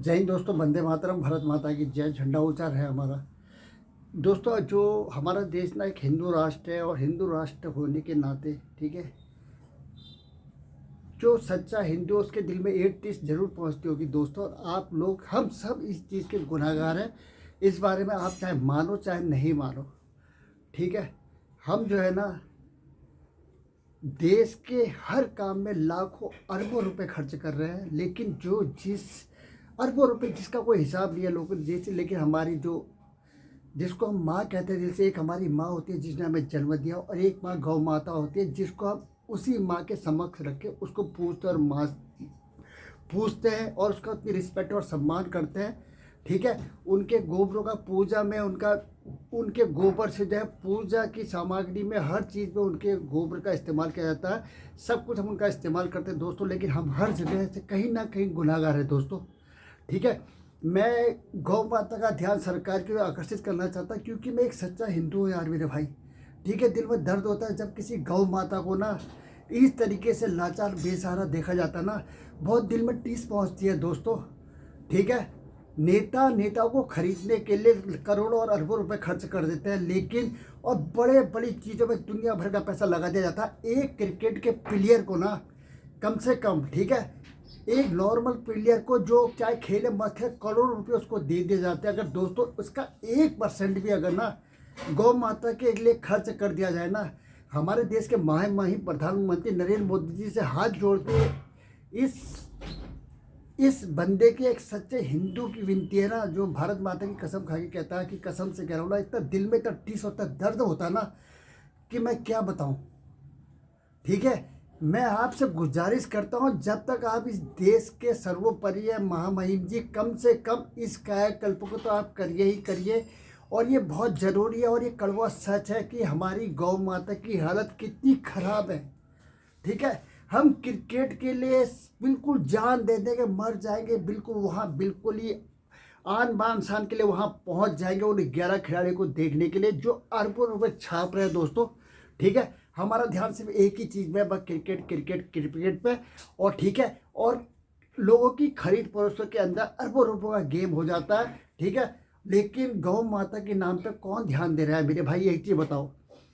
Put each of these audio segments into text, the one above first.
जय हिंद दोस्तों, वंदे मातरम, भारत माता की जय। झंडा ऊंचा है हमारा। दोस्तों, जो हमारा देश ना एक हिंदू राष्ट्र है और हिंदू राष्ट्र होने के नाते, ठीक है, जो सच्चा हिंदू है, उसके दिल में एक चीज़ जरूर पहुंचती होगी दोस्तों। और आप लोग, हम सब इस चीज़ के गुनहगार हैं। इस बारे में आप चाहे मानो चाहे नहीं मानो, ठीक है। हम जो है ना, देश के हर काम में लाखों अरबों रुपए खर्च कर रहे हैं, लेकिन जो जिस अरबों रुपए जिसका कोई हिसाब नहीं है लोगों ने जैसे, लेकिन हमारी जो, जिसको हम माँ कहते हैं, जैसे एक हमारी माँ होती है जिसने हमें जन्म दिया, और एक माँ गौ माता होती है जिसको हम उसी माँ के समक्ष रख के उसको पूजते और माँ पूजते हैं और उसका उतनी रिस्पेक्ट और सम्मान करते हैं, ठीक है। उनके गोबरों का पूजा में उनके गोबर से जो है पूजा की सामग्री में हर चीज़ में उनके गोबर का इस्तेमाल किया जाता है। सब कुछ हम उनका इस्तेमाल करते हैं दोस्तों, लेकिन हम हर जगह से कहीं ना कहीं गुनाहगार है दोस्तों, ठीक है। मैं गौ माता का ध्यान सरकार की ओर आकर्षित करना चाहता, क्योंकि मैं एक सच्चा हिंदू हूँ यार मेरे भाई, ठीक है। दिल में दर्द होता है जब किसी गौ माता को ना इस तरीके से लाचार बेसहारा देखा जाता ना, बहुत दिल में टीस पहुँचती है दोस्तों, ठीक है। नेताओं को खरीदने के लिए करोड़ों और अरबों रुपए खर्च कर देते हैं, लेकिन और बड़े बड़ी चीज़ों में दुनिया भर का पैसा लगा दिया जाता है। एक क्रिकेट के प्लेयर को ना कम से कम, ठीक है, एक नॉर्मल प्लेयर को जो चाहे खेले मत खेले, करोड़ों रुपए उसको दे दिए जाते हैं। अगर दोस्तों उसका 1% भी अगर ना गौ माता के लिए खर्च कर दिया जाए ना, हमारे देश के महामहिम प्रधानमंत्री नरेंद्र मोदी जी से हाथ जोड़ के इस बंदे के, एक सच्चे हिंदू की विनती है ना, जो भारत माता की कसम खा के कहता है कि कसम से कह रहा हूँ ना, इतना दिल में इतना टीस होता है, दर्द होता है ना, कि मैं क्या बताऊँ, ठीक है। मैं आपसे गुजारिश करता हूँ, जब तक आप इस देश के सर्वोपरि है महामहिम जी, कम से कम इस कायाकल्प को तो आप करिए ही करिए। और ये बहुत ज़रूरी है, और ये कड़वा सच है कि हमारी गौ माता की हालत कितनी खराब है, ठीक है। हम क्रिकेट के लिए बिल्कुल जान दे देंगे, मर जाएंगे, बिल्कुल वहाँ बिल्कुल ही आन बान शान के लिए वहाँ पहुँच जाएंगे उन 11 खिलाड़ियों को देखने के लिए जो अरबों रुपए छाप रहे हैं दोस्तों, ठीक है। हमारा ध्यान सिर्फ एक ही चीज़ में, बस क्रिकेट क्रिकेट क्रिकेट पे, और ठीक है, और लोगों की खरीद फरोख्त के अंदर अरबों रुपयों का गेम हो जाता है, ठीक है। लेकिन गौ माता के नाम पे कौन ध्यान दे रहा है मेरे भाई, एक चीज़ बताओ।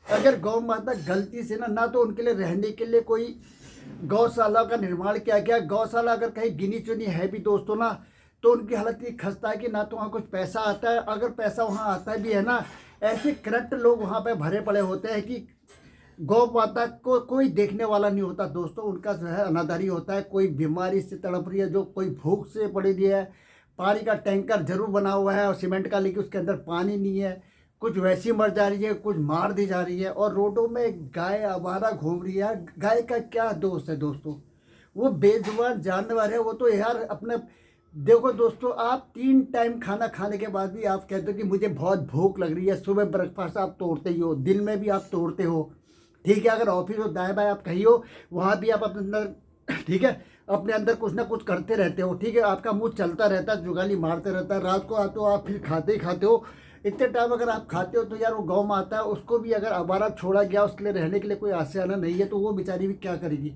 अगर गौ माता गलती से ना तो उनके लिए रहने के लिए कोई गौशाला का निर्माण किया गया, गौशाला अगर कहीं गिनी चुनी है भी दोस्तों ना, तो उनकी हालत ये खस्ता है कि ना तो वहाँ कुछ पैसा आता है, अगर पैसा वहाँ आता भी है ना, ऐसे करप्ट लोग वहाँ पे भरे पड़े होते हैं कि गौ माता को कोई देखने वाला नहीं होता दोस्तों। उनका जो है अनादरी होता है, कोई बीमारी से तड़प रही है, जो कोई भूख से पड़ी रही है, पानी का टैंकर जरूर बना हुआ है और सीमेंट का, लेकिन उसके अंदर पानी नहीं है, कुछ वैसी मर जा रही है, कुछ मार दी जा रही है, और रोडों में गाय आवारा घूम रही है। गाय का क्या दोष है दोस्तों, वो बेजुबान जानवर है वो तो यार। अपने देखो दोस्तों, आप 3 टाइम खाना खाने के बाद भी आप कहते हो कि मुझे बहुत भूख लग रही है, सुबह ब्रेकफास्ट आप तोड़ते ही हो, दिन में भी आप तोड़ते हो, ठीक है। अगर ऑफिस हो दाएं बाएं आप कहीं हो, वहाँ भी आप अपने अंदर, ठीक है, अपने अंदर कुछ ना कुछ करते रहते हो, ठीक है। आपका मुंह चलता रहता है, जुगाली मारते रहता है, रात को आते हो आप फिर खाते ही खाते हो। इतने टाइम अगर आप खाते हो तो यार वो गौ माता है, उसको भी अगर आवारा छोड़ा गया, उसके लिए रहने के लिए कोई आशियाना नहीं है, तो वो बेचारी भी क्या करेगी,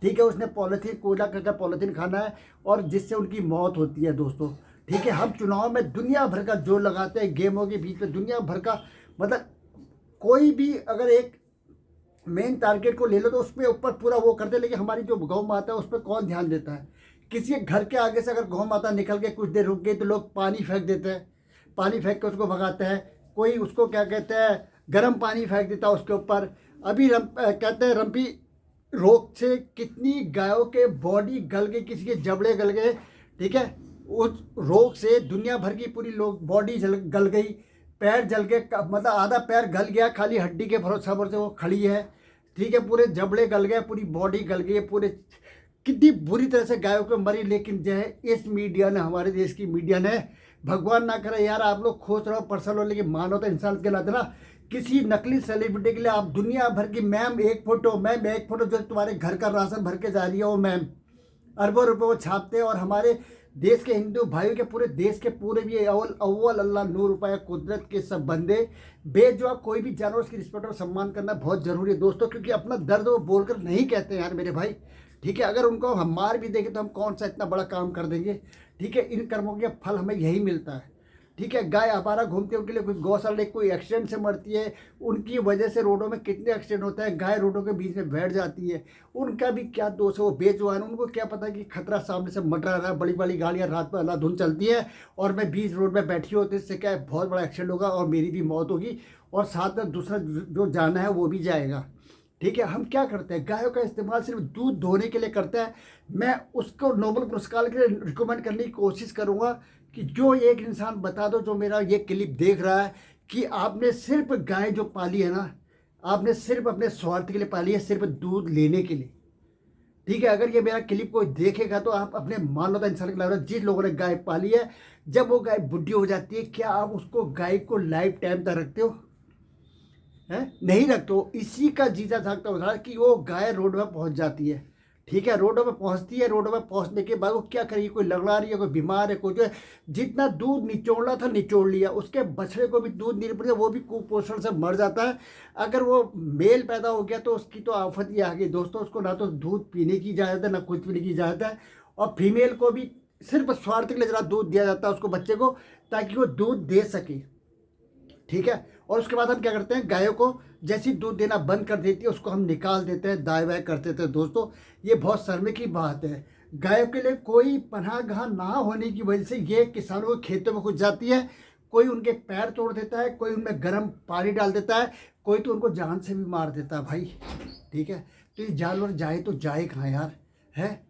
ठीक है। उसने पॉलीथीन कूड़ा करके पॉलीथीन खाना है, और जिससे उनकी मौत होती है दोस्तों, ठीक है। हम चुनाव में दुनिया भर का जोर लगाते हैं, गेमों के बीच में दुनिया भर का, मतलब कोई भी अगर एक मेन टारगेट को ले लो तो उसमें ऊपर पूरा वो करते हैं, लेकिन हमारी जो गौ माता है उस पर कौन ध्यान देता है। किसी के घर के आगे से अगर गौ माता निकल के कुछ देर रुक गई तो लोग पानी फेंक देते हैं, पानी फेंक के उसको भगाते हैं। कोई उसको क्या कहते हैं, गर्म पानी फेंक देता है उसके ऊपर। अभी कहते हैं रंपी रोग से कितनी गायों के बॉडी गल गई, किसी के जबड़े गल गए, ठीक है। उस रोग से दुनिया भर की पूरी लोग बॉडी गल गई, पैर जल गए, मतलब आधा पैर गल गया, खाली हड्डी के भरोसा पर से वो खड़ी है, ठीक है। पूरे जबड़े गल गए, पूरी बॉडी गल गई, पूरे कितनी बुरी तरह से गायों को मरी। लेकिन जो है इस मीडिया ने, हमारे देश की मीडिया ने, भगवान ना करे यार आप लोग खुश रहो पर्सन हो, लेकिन मानो तो इंसान के नाते ना, किसी नकली सेलिब्रिटी के लिए आप दुनिया भर की मैम एक फोटो जो तुम्हारे घर का राशन भर के जा रही है वो मैम, अरबों रुपए वो छापते हैं। और हमारे देश के हिंदू भाइयों के, पूरे देश के पूरे भी अव्वल अव्वल अल्लाह नूर रुपया कुदरत के सब बंदे, बेजुबान कोई भी जानवर, उसकी रिस्पेक्ट और सम्मान करना बहुत जरूरी है दोस्तों, क्योंकि अपना दर्द वो बोलकर नहीं कहते यार मेरे भाई, ठीक है, अगर उनको हम मार भी देंगे तो हम कौन सा इतना बड़ा काम कर देंगे। ठीक है, इन कर्मों के फल हमें यही मिलता है। ठीक है, गाय आवारा घूमती है, उनके लिए कोई गौशाला, कोई एक्सीडेंट से मरती है, उनकी वजह से रोडों में कितने एक्सीडेंट होते हैं, गाय रोडों के बीच में बैठ जाती है, उनका भी क्या दोष है, वो बेजुबान, उनको क्या पता कि खतरा सामने से मंडरा रहा है, बड़ी बड़ी गाड़ियाँ रात में अंधाधुंध चलती है और मैं बीच रोड में बैठी होती, इससे क्या है बहुत बड़ा एक्सीडेंट होगा और मेरी भी मौत होगी और साथ में दूसरा जो जाना है वो भी जाएगा। ठीक है, हम क्या करते हैं, गायों का इस्तेमाल सिर्फ दूध धोने के लिए करते हैं। मैं उसको नोबेल पुरस्कार के लिए रिकमेंड करने की कोशिश करूंगा कि जो एक इंसान बता दो जो मेरा ये क्लिप देख रहा है कि आपने सिर्फ गाय जो पाली है ना, आपने सिर्फ अपने स्वार्थ के लिए पाली है, सिर्फ दूध लेने के लिए। ठीक है, अगर ये मेरा क्लिप कोई देखेगा तो आप अपने मानवता इंसान के लाइफ, जिन लोगों ने गाय पाली है, जब वो गाय बुढ़ी हो जाती है, क्या आप उसको गाय को लाइफ टाइम तक रखते हो? है नहीं रखते हो। इसी का जीता जागता उदाहरण कि वो गाय रोड में पहुंच जाती है। ठीक है, रोडों में पहुंचती है, रोडों में पहुंचने के बाद वो क्या करेगी, कोई लंगड़ा रही है, कोई बीमार है, कोई जो है, जितना दूध निचोड़ना था निचोड़ लिया, उसके बछड़े को भी दूध नहीं पड़ता, वो भी कुपोषण से मर जाता है। अगर वो मेल पैदा हो गया तो उसकी तो आफत ही आ गई दोस्तों, उसको ना तो दूध पीने की इजाज़त है, ना कुछ पीने की इजाज़त है। और फीमेल को भी सिर्फ स्वार्थ के लिए जरा दूध दिया जाता है उसको, बच्चे को, ताकि वो दूध दे सके। ठीक है, और उसके बाद हम क्या करते हैं, गायों को जैसी दूध देना बंद कर देती है उसको हम निकाल देते हैं, दाएं बाएं कर देते हैं। दोस्तों ये बहुत शर्म की बात है। गायों के लिए कोई पनाहगाह ना होने की वजह से ये किसानों के खेतों में घुस जाती है, कोई उनके पैर तोड़ देता है, कोई उनमें गर्म पानी डाल देता है, कोई तो उनको जान से भी मार देता है भाई। ठीक है, तो ये जानवर जाए तो जाए कहाँ यार, है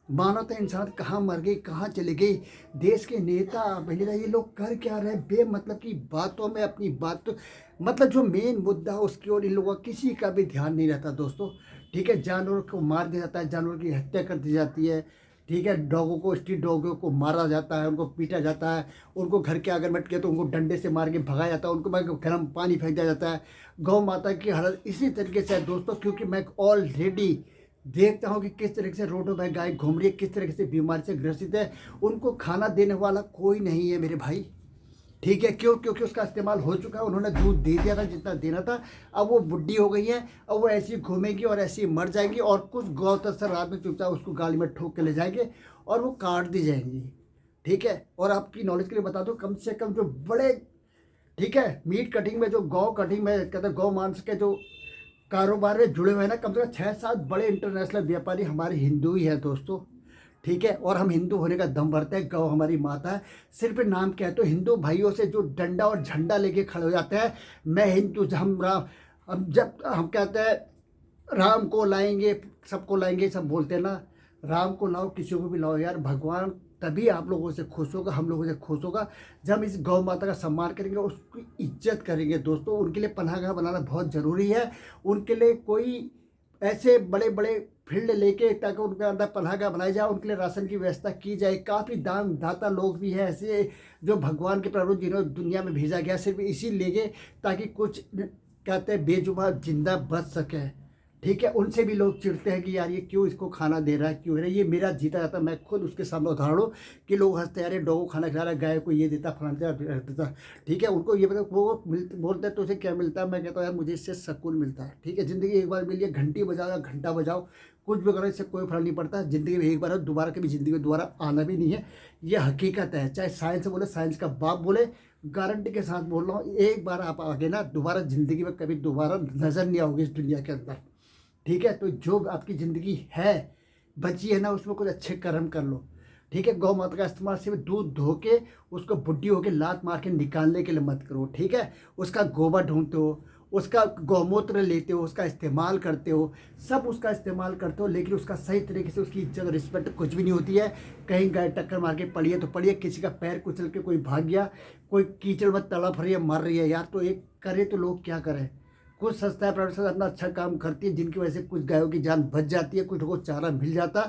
मानवता इंसान कहाँ मर गई, कहाँ चली गई। देश के नेता वगैरह ये लोग कर क्या रहे हैं, बेमतलब की बातों में अपनी बात, मतलब जो मेन मुद्दा है उसकी ओर इन लोगों का किसी का भी ध्यान नहीं रहता दोस्तों। ठीक है, जानवरों को मार दिया जाता है, जानवरों की हत्या कर दी जाती है। ठीक है, डॉगों को, स्ट्रीट डॉगों को मारा जाता है, उनको पीटा जाता है, उनको घर के आगे मट के तो उनको डंडे से मार के भगाया जाता है, उनको गर्म पानी फेंक दिया जाता है। गौ माता की हालत इसी तरीके से है दोस्तों, क्योंकि मैं ऑलरेडी देखता हूँ कि किस तरीके से रोडों पर गाय घूम रही है, किस तरीके से बीमारी से ग्रसित है, उनको खाना देने वाला कोई नहीं है मेरे भाई। ठीक है, क्यों? क्योंकि उसका इस्तेमाल हो चुका है, उन्होंने दूध दे दिया था जितना देना था, अब वो बुढ़ी हो गई है, अब वो ऐसी घूमेगी और ऐसी मर जाएगी और कुछ गौ तस्कर रात में चुपचाप उसको गाली में ठोक के ले जाएंगे और वो काट दी जाएंगी। ठीक है, और आपकी नॉलेज के लिए बता दो, कम से कम जो बड़े, ठीक है, मीट कटिंग में, जो गौ कटिंग में कहते हैं, गौ मांस के जो कारोबार में जुड़े हुए हैं ना, कम से कम 6-7 बड़े इंटरनेशनल व्यापारी हमारे हिंदू ही हैं दोस्तों। ठीक है, और हम हिंदू होने का दम भरते हैं, गौ हमारी माता है। सिर्फ नाम क्या है, तो हिंदू भाइयों से जो डंडा और झंडा लेके खड़े हो जाते हैं, मैं हिंदू, हम राम, हम जब हम कहते हैं राम को लाएंगे, सबको लाएंगे, सब बोलते हैं ना, राम को लाओ, किसी को भी लाओ यार, भगवान तभी आप लोगों से खुश होगा, हम लोगों से खुश होगा जब हम इस गौ माता का सम्मान करेंगे, उसकी इज्जत करेंगे दोस्तों। उनके लिए पनाहगाह बनाना बहुत ज़रूरी है, उनके लिए कोई ऐसे बड़े बड़े फील्ड लेके ताकि उनके अंदर पनाहगाह बनाई जाए, उनके लिए राशन की व्यवस्था की जाए। काफ़ी दान दाता लोग भी हैं ऐसे जो भगवान के प्रभु जिन्होंने दुनिया में भेजा गया सिर्फ इसी लेके ताकि कुछ कहते हैं बेजुबान जिंदा बच सके। ठीक है, उनसे भी लोग चिढ़ते हैं कि यार ये क्यों इसको खाना दे रहा है, क्यों है ये मेरा जीता जाता, मैं खुद उसके सामने उदाहरण हूँ कि लोग हंसते यार डॉग को खाना खिला रहा है, गाय को ये देता, फलाना देता। ठीक है, उनको ये पता, वो बोलते हैं तो उसे क्या मिलता है, मैं कहता हूँ यार मुझे इससे सुकून मिलता है। ठीक है, ज़िंदगी एक बार मिली है, घंटी बजाओ या घंटा बजाओ, कुछ भी करो, इससे कोई फर्क नहीं पड़ता। ज़िंदगी में एक बार दोबारा कभी ज़िंदगी में दोबारा आना भी नहीं है, ये हकीकत है। चाहे साइंस बोले, साइंस का बाप बोले, गारंटी के साथ बोल रहा हूँ, एक बार आप आगे ना दोबारा ज़िंदगी में कभी दोबारा नज़र नहीं आओगे इस दुनिया के अंदर। ठीक है, तो जो आपकी ज़िंदगी है बची है ना, उसमें कुछ अच्छे कर्म कर लो। ठीक है, गौ माता का इस्तेमाल सिर्फ दूध धो के उसको बुढ़ी होके लात मार के निकालने के लिए मत करो। ठीक है, उसका गोबर ढूंढते हो, उसका गौमूत्र लेते हो, उसका इस्तेमाल करते हो, सब उसका इस्तेमाल करते हो, लेकिन उसका सही तरीके से उसकी इज्जत और रिस्पेक्ट कुछ भी नहीं होती है। कहीं गाय टक्कर मार के पड़ी है तो पड़ी है, किसी का पैर कुचल के कोई भाग गया, कोई कीचड़ में तड़प रही है, मर रही है यार, तो एक करे तो लोग क्या करें। कुछ संस्थाएं प्राइवेट संस्था अपना अच्छा काम करती है जिनकी वजह से कुछ गायों की जान बच जाती है, कुछ को चारा मिल जाता,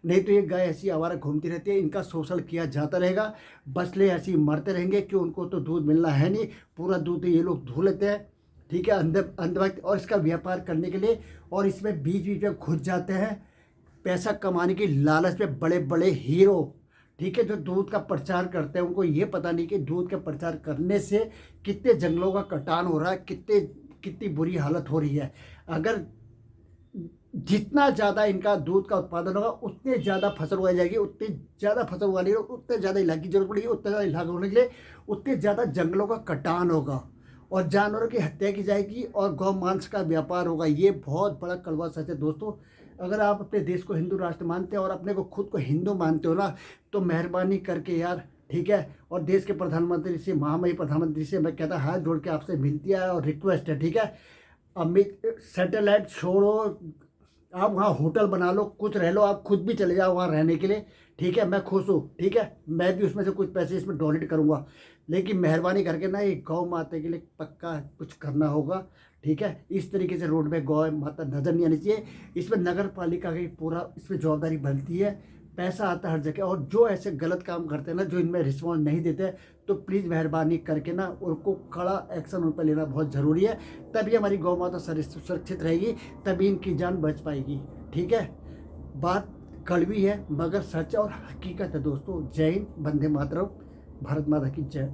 नहीं तो ये गाय ऐसी आवारा घूमती रहती है, इनका शोषण किया जाता रहेगा, बछड़े ऐसे ही मरते रहेंगे कि उनको तो दूध मिलना है नहीं, पूरा दूध ये लोग धो लेते हैं। ठीक है, अंधभक्त, और इसका व्यापार करने के लिए, और इसमें बीच बीच में घुस जाते हैं पैसा कमाने की लालच में बड़े बड़े हीरो। ठीक है, जो दूध का प्रचार करते हैं उनको ये पता नहीं कि दूध का प्रचार करने से कितने जंगलों का कटान हो रहा है, कितनी बुरी हालत हो रही है। अगर जितना ज़्यादा इनका दूध का उत्पादन होगा उतने ज़्यादा फसल उगाई जाएगी, उतनी ज़्यादा फसल उगानी होगी, उतने ज़्यादा इलाके की जरूरत पड़ेगी, उतने ज़्यादा इलाके होने के लिए उतने ज़्यादा जंगलों का कटान होगा और जानवरों की हत्या की जाएगी और गौ मांस का व्यापार होगा। ये बहुत बड़ा कड़वा सच है दोस्तों। अगर आप अपने देश को हिंदू राष्ट्र मानते हैं और अपने को खुद को हिंदू मानते हो ना, तो मेहरबानी करके यार, ठीक है, और देश के प्रधानमंत्री से, महामहिम प्रधानमंत्री से मैं कहता हाथ जोड़ के आपसे विनती है और रिक्वेस्ट है, ठीक है। अमित सैटेलाइट छोड़ो, आप वहाँ होटल बना लो, कुछ रह लो, आप खुद भी चले जाओ वहाँ रहने के लिए, ठीक है, मैं खुश हूँ, ठीक है, मैं भी उसमें से कुछ पैसे इसमें डोनेट करूँगा। लेकिन मेहरबानी करके ना ये गौ माता के लिए पक्का कुछ करना होगा, ठीक है। इस तरीके से रोड में गौ माता नज़र नहीं आनी चाहिए। इसमें नगर पालिका की पूरा इसमें जवाबदारी बनती है। पैसा आता है हर जगह, और जो ऐसे गलत काम करते हैं ना, जो इनमें रिस्पॉन्स नहीं देते, तो प्लीज़ मेहरबानी करके ना उनको कड़ा एक्शन उन पर लेना बहुत ज़रूरी है। तभी हमारी गौ माता सुरक्षित रहेगी, तभी इनकी जान बच पाएगी, ठीक है। बात कड़वी है मगर सच और हकीकत है दोस्तों। जय हिंद, वंदे मातरम, भारत माता की जय।